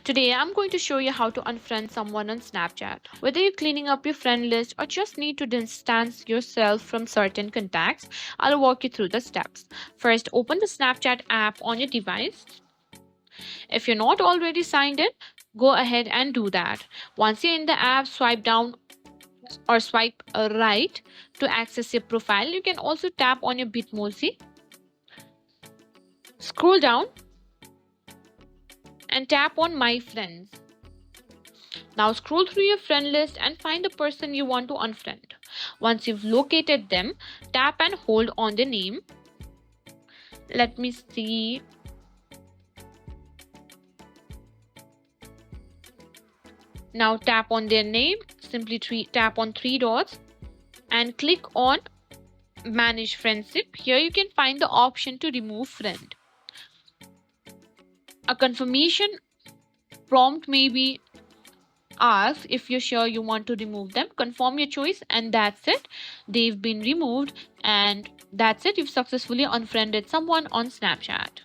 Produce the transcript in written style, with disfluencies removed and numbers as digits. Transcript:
Today, I'm going to show you how to unfriend someone on Snapchat. Whether you're cleaning up your friend list or just need to distance yourself from certain contacts, I'll walk you through the steps. First, open the Snapchat app on your device. If you're not already signed in, go ahead and do that. Once you're in the app, swipe down or swipe right to access your profile. You can also tap on your Bitmoji, scroll down, and tap on My Friends. Now scroll through your friend list and find the person you want to unfriend. Once you've located them, tap and hold on the name. Let me see. Now tap on their name, simply tap on three dots and click on Manage Friendship. Here you can find the option to remove friend. A confirmation prompt may be asked. If you're sure you want to remove them, confirm your choice, and that's it. They've been removed, and that's it. You've successfully unfriended someone on Snapchat.